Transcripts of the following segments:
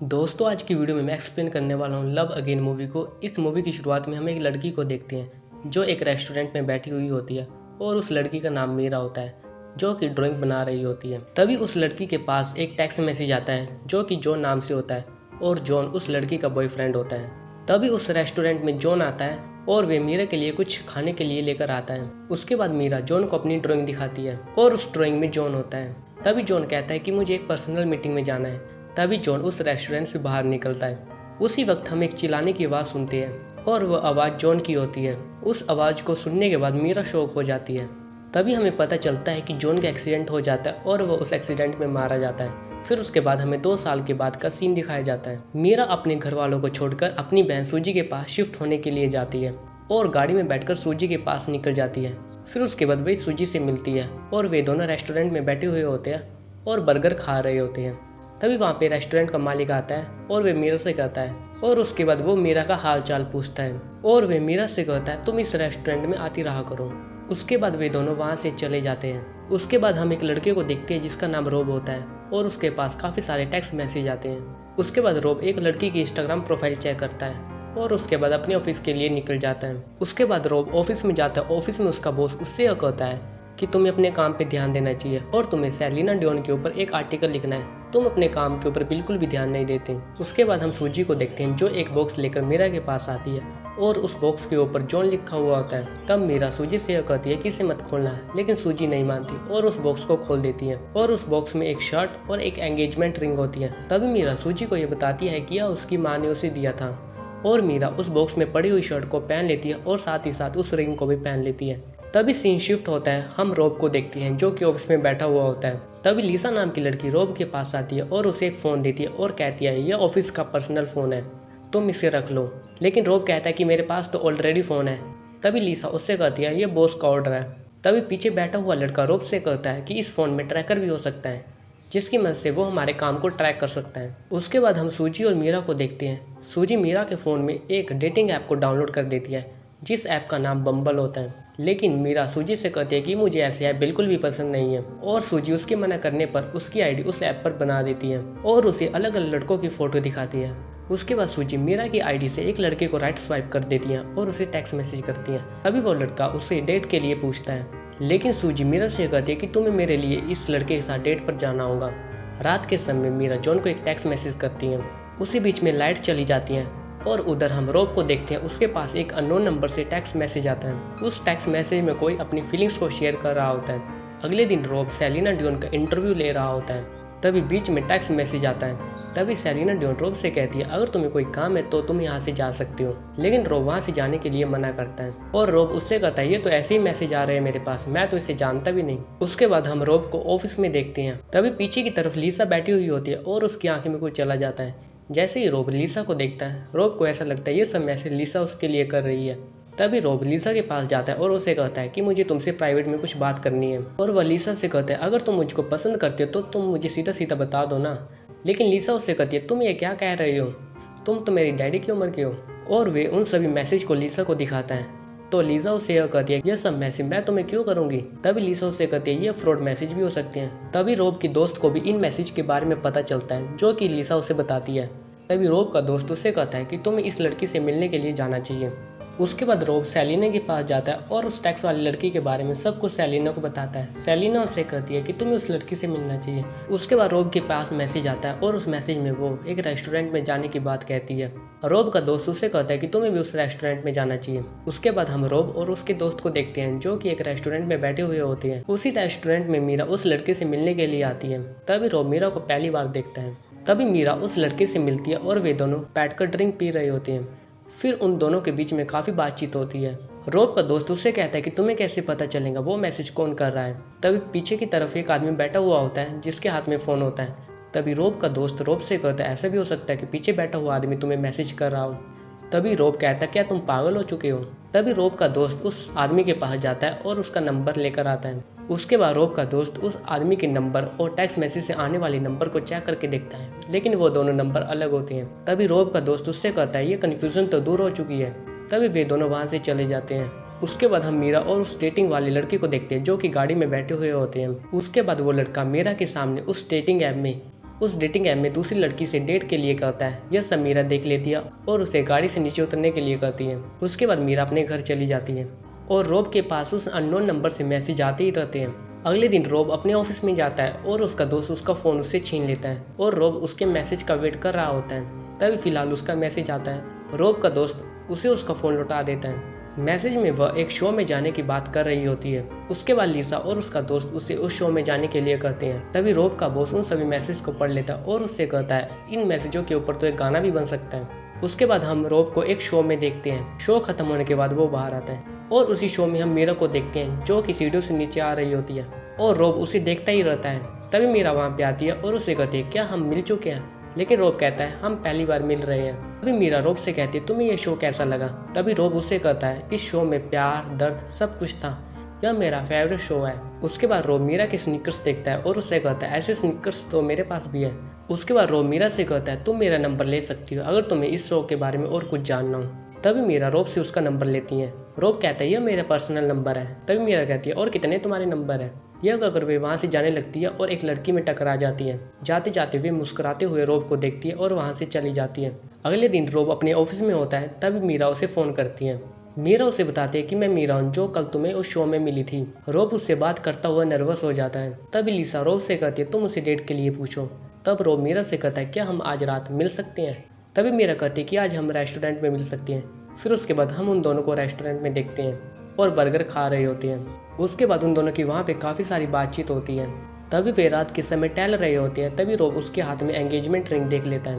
दोस्तों आज की वीडियो में मैं एक्सप्लेन करने वाला हूँ लव अगेन मूवी को। इस मूवी की शुरुआत में हम एक लड़की को देखते हैं जो एक रेस्टोरेंट में बैठी हुई होती है और उस लड़की का नाम मीरा होता है जो कि ड्राइंग बना रही होती है। तभी उस लड़की के पास एक टेक्स्ट मैसेज आता है जो कि जॉन नाम से होता है और जॉन उस लड़की का बॉयफ्रेंड होता है। तभी उस रेस्टोरेंट में जॉन आता है और वे मीरा के लिए कुछ खाने के लिए लेकर आता है। उसके बाद मीरा जॉन को अपनी ड्राइंग दिखाती है और उस ड्राइंग में जॉन होता है। तभी जॉन कहता है कि मुझे एक पर्सनल मीटिंग में जाना है। तभी जॉन उस रेस्टोरेंट से बाहर निकलता है। उसी वक्त हम एक चिल्लाने की आवाज़ सुनते हैं और वह आवाज़ जॉन की होती है। उस आवाज़ को सुनने के बाद मीरा शॉक हो जाती है। तभी हमें पता चलता है कि जॉन का एक्सीडेंट हो जाता है और वह उस एक्सीडेंट में मारा जाता है। फिर उसके बाद हमें 2 साल के बाद का सीन दिखाया जाता है। मीरा अपने घर वालों को छोड़कर अपनी बहन सूजी के पास शिफ्ट होने के लिए जाती है और गाड़ी में बैठकर सूजी के पास निकल जाती है। फिर उसके बाद वही सूजी से मिलती है और वे दोनों रेस्टोरेंट में बैठे हुए होते हैं और बर्गर खा रहे होते हैं। तभी वहाँ पे रेस्टोरेंट का मालिक आता है और वे मीरा से कहता है और उसके बाद वो मीरा का हाल चाल पूछता है और वे मीरा से कहता है तुम इस रेस्टोरेंट में आती रहा करो। उसके बाद वे दोनों वहाँ से चले जाते हैं। उसके बाद हम एक लड़के को देखते हैं जिसका नाम रोब होता है और उसके पास काफ़ी सारे टेक्स्ट मैसेज आते हैं। उसके बाद रोब एक लड़की की इंस्टाग्राम प्रोफाइल चेक करता है और उसके बाद अपने ऑफिस के लिए निकल जाता है। उसके बाद रोब ऑफिस में जाता है। ऑफिस में उसका बॉस उससे कहता है कि तुम्हें अपने काम पे ध्यान देना चाहिए और तुम्हें सेलिना डियोन के ऊपर एक आर्टिकल लिखना है। तुम अपने काम के ऊपर बिल्कुल भी ध्यान नहीं देते। उसके बाद हम सूजी को देखते हैं जो एक बॉक्स लेकर मीरा के पास आती है और उस बॉक्स के ऊपर जॉन लिखा हुआ होता है। तब मीरा सूजी से कहती है कि इसे मत खोलना, लेकिन सूजी नहीं मानती और उस बॉक्स को खोल देती है और उस बॉक्स में एक शर्ट और एक एंगेजमेंट रिंग होती है। तभी मीरा सूजी को यह बताती है कि यह उसकी माँ ने उसे दिया था और मीरा उस बॉक्स में पड़ी हुई शर्ट को पहन लेती है और साथ ही साथ उस रिंग को भी पहन लेती है। तभी सीन शिफ्ट होता है। हम रोब को देखते हैं जो कि ऑफिस में बैठा हुआ होता है। तभी लिसा नाम की लड़की रोब के पास आती है और उसे एक फ़ोन देती है और कहती है यह ऑफिस का पर्सनल फ़ोन है, तुम इसे रख लो। लेकिन रोब कहता है कि मेरे पास तो ऑलरेडी फ़ोन है। तभी लिसा उससे कहती है यह बॉस का ऑर्डर है। तभी पीछे बैठा हुआ लड़का रोब से कहता है कि इस फ़ोन में ट्रैकर भी हो सकता है जिसकी मदद से वो हमारे काम को ट्रैक कर सकता है। उसके बाद हम सूजी और मीरा को देखते हैं। सूजी मीरा के फ़ोन में एक डेटिंग ऐप को डाउनलोड कर देती है जिस ऐप का नाम बम्बल होता है। लेकिन मीरा सूजी से कहती है कि मुझे ऐसे ऐप बिल्कुल भी पसंद नहीं है और सूजी उसके मना करने पर उसकी आईडी उस ऐप पर बना देती है और उसे अलग अलग लड़कों की फ़ोटो दिखाती है। उसके बाद सूजी मीरा की आईडी से एक लड़के को राइट स्वाइप कर देती है और उसे टेक्स्ट मैसेज करती है। तभी वो लड़का उससे डेट के लिए पूछता है, लेकिन सूजी मीरा से कहती है कि तुम्हें मेरे लिए इस लड़के के साथ डेट पर जाना होगा। रात के समय मीरा जॉन को एक टेक्स्ट मैसेज करती है। उसी बीच में लाइट चली जाती है और उधर हम रोब को देखते हैं। उसके पास एक अननोन नंबर से टेक्स्ट मैसेज आता है। उस टेक्स्ट मैसेज में कोई अपनी फीलिंग्स को शेयर कर रहा होता है। अगले दिन रोब सेलिना डियोन का इंटरव्यू ले रहा होता है। तभी बीच में टेक्स्ट मैसेज आता है। तभी सेलिना डियोन रोब से कहती है अगर तुम्हें कोई काम है तो तुम यहाँ से जा सकते हो, लेकिन रोब वहाँ से जाने के लिए मना करता है और रोब उससे कहता है ये तो ऐसे ही मैसेज आ रहे हैं मेरे पास, मैं तो इसे जानता भी नहीं। उसके बाद हम रोब को ऑफिस में देखते हैं। तभी पीछे की तरफ लिसा बैठी हुई होती है और उसकी आंखें में कुछ चला जाता है। जैसे ही रोब लिसा को देखता है रोब को ऐसा लगता है ये सब मैसेज लिसा उसके लिए कर रही है। तभी रोब लिसा के पास जाता है और उसे कहता है कि मुझे तुमसे प्राइवेट में कुछ बात करनी है और वह लिसा से कहता है अगर तुम मुझको पसंद करते हो तो तुम मुझे सीधा सीधा बता दो ना। लेकिन लिसा उससे कहती है तुम ये क्या कह रही हो, तुम तो मेरी डैडी की उम्र के हो। और वे उन सभी मैसेज को लिसा को दिखाता है तो लिसा उससे यह कहती है यह सब मैसेज मैं तुम्हें क्यों करूंगी। तभी लिसा उससे कहती है ये फ्रॉड मैसेज भी हो सकते हैं। तभी रोब की दोस्त को भी इन मैसेज के बारे में पता चलता है जो कि लिसा उसे बताती है। तभी रोब का दोस्त उससे कहता है कि तुम्हें इस लड़की से मिलने के लिए जाना चाहिए। उसके बाद रोब सेलिना के पास जाता है और उस टैक्स वाली लड़की के बारे में सब कुछ सेलिना को बताता है। सेलिना उससे कहती है कि तुम्हें उस लड़की से मिलना चाहिए। उसके बाद रोब के पास मैसेज आता है और उस मैसेज में वो एक रेस्टोरेंट में जाने की बात कहती है। रोब का दोस्त उससे कहता है कि तुम्हें भी उस रेस्टोरेंट में जाना चाहिए। उसके बाद हम रोब और उसके दोस्त को देखते हैं जो कि एक रेस्टोरेंट में बैठे हुए होते हैं। उसी रेस्टोरेंट में मीरा उस लड़के से मिलने के लिए आती है। तभी रोब मीरा को पहली बार देखता है। तभी मीरा उस लड़के से मिलती है और वे दोनों बैठकर ड्रिंक पी रहे होते हैं। फिर उन दोनों के बीच में काफ़ी बातचीत होती है। रोब का दोस्त उससे कहता है कि तुम्हें कैसे पता चलेगा वो मैसेज कौन कर रहा है। तभी पीछे की तरफ एक आदमी बैठा हुआ होता है जिसके हाथ में फ़ोन होता है। तभी रोब का दोस्त रोब से कहता है ऐसा भी हो सकता है कि पीछे बैठा हुआ आदमी तुम्हें मैसेज कर रहा हो। तभी रोब कहता है क्या तुम पागल हो चुके हो। तभी रोब का दोस्त उस आदमी के पास जाता है और उसका नंबर लेकर आता है। उसके बाद रोब का दोस्त उस आदमी के नंबर और टेक्स्ट मैसेज से आने वाले नंबर को चेक करके देखता है, लेकिन वो दोनों नंबर अलग होते हैं। तभी रोब का दोस्त उससे कहता है ये कन्फ्यूजन तो दूर हो चुकी है। तभी वे दोनों वहाँ से चले जाते हैं। उसके बाद हम मीरा और उस डेटिंग वाले लड़के को देखते हैं जो कि गाड़ी में बैठे हुए होते हैं। उसके बाद वो लड़का मीरा के सामने उस डेटिंग ऐप में उस डेटिंग ऐप में दूसरी लड़की से डेट के लिए कहता है। यह सब मीरा देख लेती है और उसे गाड़ी से नीचे उतरने के लिए कहती है। उसके बाद मीरा अपने घर चली जाती है और रोब के पास उस अननोन नंबर से मैसेज आते ही रहते हैं। अगले दिन रोब अपने ऑफिस में जाता है और उसका दोस्त उसका फ़ोन उससे छीन लेता है और रोब उसके मैसेज का वेट कर रहा होता है। तभी फिलहाल उसका मैसेज आता है। रोब का दोस्त उसे उसका फ़ोन लौटा देता है। मैसेज में वह एक शो में जाने की बात कर रही होती है। उसके बाद लिसा और उसका दोस्त उसे उस शो में जाने के लिए कहते हैं। तभी रोब का बॉस उन सभी मैसेज को पढ़ लेता है और उससे कहता है इन मैसेजों के ऊपर तो एक गाना भी बन सकता है। उसके बाद हम रोब को एक शो में देखते हैं। शो खत्म होने के बाद वो बाहर आता है और उसी शो में हम मीरा को देखते हैं जो कि सीढ़ियों से नीचे आ रही होती है और रोब उसे देखता ही रहता है। तभी मीरा वहाँ पे आती है और उसे कहती है क्या हम मिल चुके हैं, लेकिन रोब कहता है हम पहली बार मिल रहे हैं। तभी मीरा रोब से कहती है तुम्हें यह शो कैसा लगा। तभी रोब उससे कहता है इस शो में प्यार दर्द सब कुछ था, यह मेरा फेवरेट शो है। उसके बाद रोब मीरा के स्नीकर्स देखता है और उससे कहता है ऐसे स्नीकर्स तो मेरे पास भी है। उसके बाद रोब मीरा से कहता है तुम मेरा नंबर ले सकती हो अगर तुम्हें इस शो के बारे में और कुछ जानना हो। तभी मीरा रोब से उसका नंबर लेती है। रोब कहता है यह मेरा पर्सनल नंबर है। तभी मीरा कहती है और कितने तुम्हारे नंबर है। यह कहकर वे वहाँ से जाने लगती है और एक लड़की में टकरा जाती है। जाते जाते वे मुस्कुराते हुए रोब को देखती है और वहाँ से चली जाती है। अगले दिन रोब अपने ऑफिस में होता है। तभी मीरा उसे फ़ोन करती है। मीरा उसे बताती है कि मैं मीरा हूँ जो कल तुम्हें उस शो में मिली थी। रोब उससे बात करता हुआ नर्वस हो जाता है। तभी लिसा रोब से कहती है तुम उसे डेट के लिए पूछो। तब रोब मीरा से कहता है क्या हम आज रात मिल सकते हैं। तभी मीरा कहती है कि आज हम रेस्टोरेंट में मिल सकते हैं। फिर उसके बाद हम उन दोनों को रेस्टोरेंट में देखते हैं और बर्गर खा रहे होते हैं। उसके बाद उन दोनों की वहाँ पे काफ़ी सारी बातचीत होती है। तभी वे रात के समय टहल रहे होते हैं। तभी रोब उसके हाथ में एंगेजमेंट रिंग देख लेता है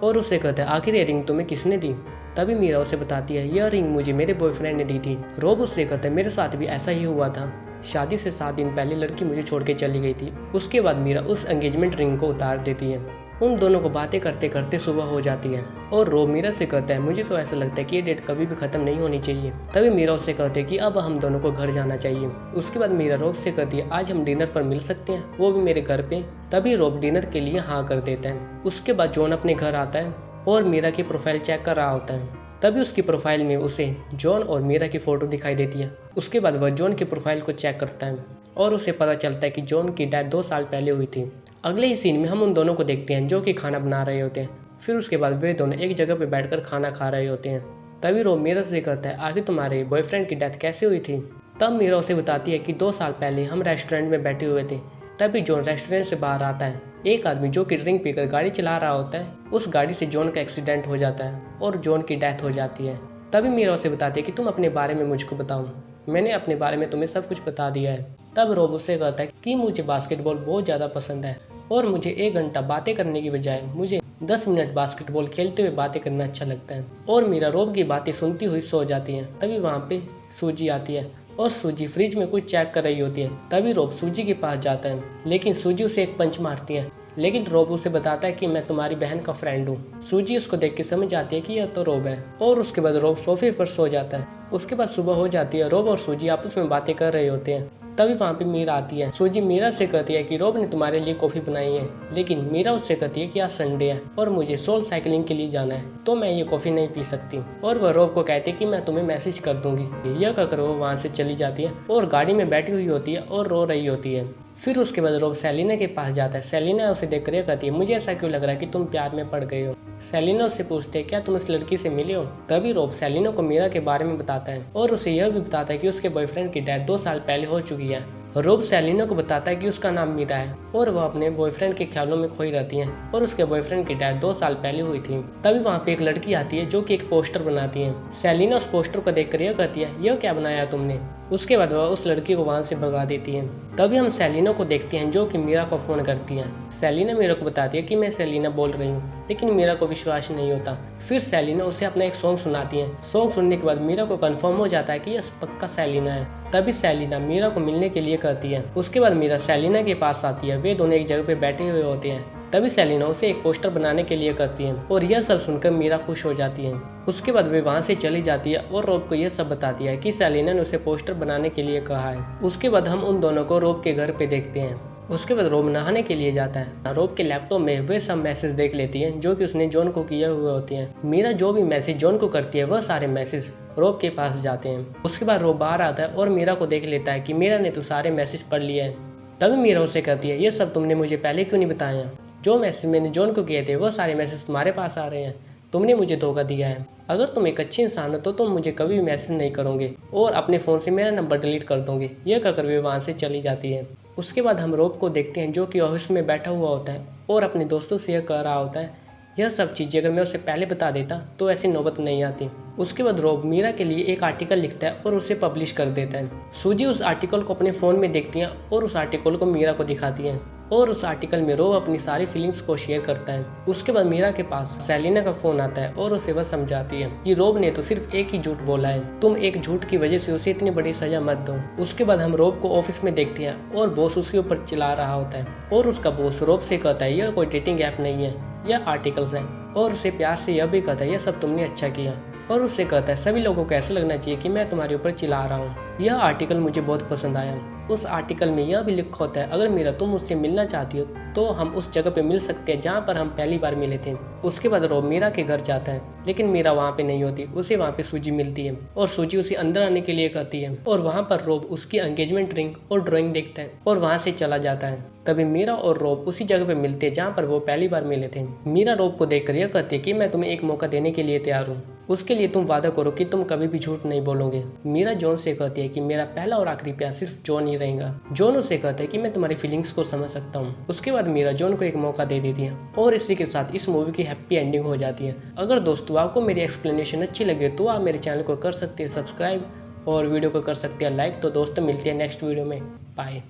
और उससे कहता है आखिर ये रिंग तुम्हें किसने दी। तभी मीरा उसे बताती है यह रिंग मुझे मेरे बॉयफ्रेंड ने दी थी। रोब उससे कहता है मेरे साथ भी ऐसा ही हुआ था। शादी से 7 दिन पहले लड़की मुझे छोड़ के चली गई थी। उसके बाद मीरा उस एंगेजमेंट रिंग को उतार देती है। उन दोनों को बातें करते करते सुबह हो जाती है और रोब मीरा से कहता है मुझे तो ऐसा लगता है कि ये डेट कभी भी ख़त्म नहीं होनी चाहिए। तभी मीरा उससे कहते हैं कि अब हम दोनों को घर जाना चाहिए। उसके बाद मीरा रोब से कहती है आज हम डिनर पर मिल सकते हैं, वो भी मेरे घर पे। तभी रोब डिनर के लिए हाँ कर देता है। उसके बाद जॉन अपने घर आता है और मीरा की प्रोफाइल चेक कर रहा होता है। तभी उसकी प्रोफाइल में उसे जॉन और मीरा की फ़ोटो दिखाई देती है। उसके बाद वह जॉन की प्रोफाइल को चेक करता है और उसे पता चलता है कि जॉन की डेथ 2 साल पहले हुई थी। अगले ही सीन में हम उन दोनों को देखते हैं जो कि खाना बना रहे होते हैं। फिर उसके बाद वे दोनों एक जगह पर बैठकर खाना खा रहे होते हैं। तभी रोब मीरा से कहता है आखिर तुम्हारे बॉयफ्रेंड की डेथ कैसे हुई थी। तब मीरा उसे बताती है कि 2 साल पहले हम रेस्टोरेंट में बैठे हुए थे। तभी जॉन रेस्टोरेंट से बाहर आता है। एक आदमी जो कि ड्रिंक पीकर गाड़ी चला रहा होता है, उस गाड़ी से जॉन का एक्सीडेंट हो जाता है और जॉन की डेथ हो जाती है। तभी मीरा उसे बताती है कि तुम अपने बारे में मुझको बताओ, मैंने अपने बारे में तुम्हें सब कुछ बता दिया है। तब रोब उससे कहता है कि मुझे बास्केटबॉल बहुत ज़्यादा पसंद है और मुझे 1 घंटा बातें करने की बजाय मुझे 10 मिनट बास्केटबॉल खेलते हुए बातें करना अच्छा लगता है। और मीरा रोब की बातें सुनती हुई सो जाती है। तभी वहाँ पे सूजी आती है और सूजी फ्रिज में कुछ चेक कर रही होती है। तभी रोब सूजी के पास जाता है, लेकिन सूजी उसे एक पंच मारती है। लेकिन रोब उसे बताता है कि मैं तुम्हारी बहन का फ्रेंड हूँ। सूजी उसको देख के समझ आती है कि यह तो रोब है और उसके बाद रोब सोफे पर सो जाता है। उसके बाद सुबह हो जाती है। रोब और सूजी आपस में बातें कर रहे होते हैं। तभी वहाँ पे मीरा आती है। सूजी मीरा से कहती है कि रोब ने तुम्हारे लिए कॉफ़ी बनाई है, लेकिन मीरा उससे कहती है कि आज संडे है और मुझे सोल साइकिलिंग के लिए जाना है, तो मैं ये कॉफ़ी नहीं पी सकती। और वह रोब को कहती है कि मैं तुम्हें मैसेज कर दूंगी। यह कहकर वो वहाँ से चली जाती है और गाड़ी में बैठी हुई होती है और रो रही होती है। फिर उसके बाद रोब सेलिना के पास जाता है। सेलिना उसे देखकर यह कहती है मुझे ऐसा क्यों लग रहा है कि तुम प्यार में पड़ गए हो। सेलिना उससे पूछते हैं क्या तुम इस लड़की से मिले हो। तभी रोब सेलिना को मीरा के बारे में बताता है और उसे यह भी बताता है कि उसके बॉयफ्रेंड की डेथ 2 साल पहले हो चुकी है। रोब सेलिना को बताता है कि उसका नाम मीरा है और वह अपने बॉयफ्रेंड के ख्यालों में खोई रहती है और उसके बॉयफ्रेंड की डेथ 2 साल पहले हुई थी। तभी वहाँ पे एक लड़की आती है जो कि एक पोस्टर बनाती है। सेलिना उस पोस्टर को देखकर यह कहती है यह क्या बनाया तुमने। उसके बाद वह उस लड़की को वहाँ से भगा देती है। तभी हम सेलिना को देखते हैं जो कि मीरा को फ़ोन करती है। सेलिना मीरा को बताती है कि मैं सेलिना बोल रही हूँ, लेकिन मीरा को विश्वास नहीं होता। फिर सेलिना उसे अपना एक सॉन्ग सुनाती है। सॉन्ग सुनने के बाद मीरा को कंफर्म हो जाता है कि यह पक्का सेलिना है। तभी सेलिना मीरा को मिलने के लिए कहती है। उसके बाद मीरा सेलिना के पास आती है। वे दोनों एक जगह पे बैठे हुए होते हैं। तभी सेलिना उसे एक पोस्टर बनाने के लिए कहती है और यह सब सुनकर मीरा खुश हो जाती है। उसके बाद वे वहाँ से चली जाती है और रोब को यह सब बताती है कि सेलिना ने उसे पोस्टर बनाने के लिए कहा है। उसके बाद हम उन दोनों को रोब के घर पे देखते हैं। उसके बाद रोब नहाने के लिए जाता है। रोब के लैपटॉप में वे सब मैसेज देख लेती है जो कि उसने जॉन को किए हुए होते हैं। मीरा जो भी मैसेज जॉन को करती है वह सारे मैसेज रोब के पास जाते हैं। उसके बाद रोब बाहर आता है और मीरा को देख लेता है कि मीरा ने तो सारे मैसेज पढ़ लिए हैं। तभी मीरा उसे कहती है ये सब तुमने मुझे पहले क्यों नहीं बताया। जो मैसेज मैंने जॉन को किए थे वो सारे मैसेज तुम्हारे पास आ रहे हैं। तुमने मुझे धोखा दिया है। अगर तुम एक अच्छी इंसान हो तो तुम मुझे कभी भी मैसेज नहीं करोगे और अपने फ़ोन से मेरा नंबर डिलीट कर दोगे। यह कहकर वे वहाँ से चली जाती है। उसके बाद हम रोब को देखते हैं जो कि ऑफिस में बैठा हुआ होता है और अपने दोस्तों से यह कह रहा होता है, यह सब चीज़ें अगर मैं उसे पहले बता देता तो ऐसी नौबत नहीं आती। उसके बाद रोब मीरा के लिए एक आर्टिकल लिखता है और उसे पब्लिश कर देता है। सूजी उस आर्टिकल को अपने फ़ोन में देखती है और उस आर्टिकल को मीरा को दिखाती है और उस आर्टिकल में रोब अपनी सारी फीलिंग्स को शेयर करता है। उसके बाद मीरा के पास सेलिना का फ़ोन आता है और उसे वह समझाती है कि रोब ने तो सिर्फ एक ही झूठ बोला है, तुम एक झूठ की वजह से उसे इतनी बड़ी सज़ा मत दो। उसके बाद हम रोब को ऑफिस में देखते हैं और बॉस उसके ऊपर चिल्ला रहा होता है और उसका बॉस रोब से कहता है यह कोई डेटिंग ऐप नहीं है, यह आर्टिकल्स है। और उसे प्यार से यह भी कहता है यह सब तुमने अच्छा किया। और उससे कहता है सभी लोगों को ऐसा लगना चाहिए कि मैं तुम्हारे ऊपर चिल्ला रहा हूँ। यह आर्टिकल मुझे बहुत पसंद आया। उस आर्टिकल में यह भी लिखा होता है अगर मीरा तुम मुझसे मिलना चाहती हो तो हम उस जगह पे मिल सकते हैं जहाँ पर हम पहली बार मिले थे। उसके बाद रोब मीरा के घर जाता है लेकिन मीरा वहाँ पे नहीं होती। उसे वहाँ पे सूजी मिलती है और सूजी उसे अंदर आने के लिए कहती है और वहाँ पर रोब उसकी एंगेजमेंट रिंग और ड्राइंग देखता है और वहाँ से चला जाता है। तभी मीरा और रोब उसी जगह पे मिलते हैं जहाँ पर वो पहली बार मिले थे। मीरा रोब को देखकर यह कहती है कि मैं तुम्हें एक मौका देने के लिए तैयार हूँ, उसके लिए तुम वादा करो कि तुम कभी भी झूठ नहीं बोलोगे। मीरा जॉन से कहती है कि मेरा पहला और आखिरी प्यार सिर्फ जॉन ही रहेगा। जॉन उसे कहता है कि मैं तुम्हारी फीलिंग्स को समझ सकता हूँ। उसके बाद मीरा जॉन को एक मौका दे देती है और इसी के साथ इस मूवी की हैप्पी एंडिंग हो जाती है। अगर दोस्तों आपको मेरी एक्सप्लेनेशन अच्छी लगे तो आप मेरे चैनल को कर सकते हैं सब्सक्राइब और वीडियो को कर सकते हैं लाइक। तो दोस्तों मिलते हैं नेक्स्ट वीडियो में। बाय।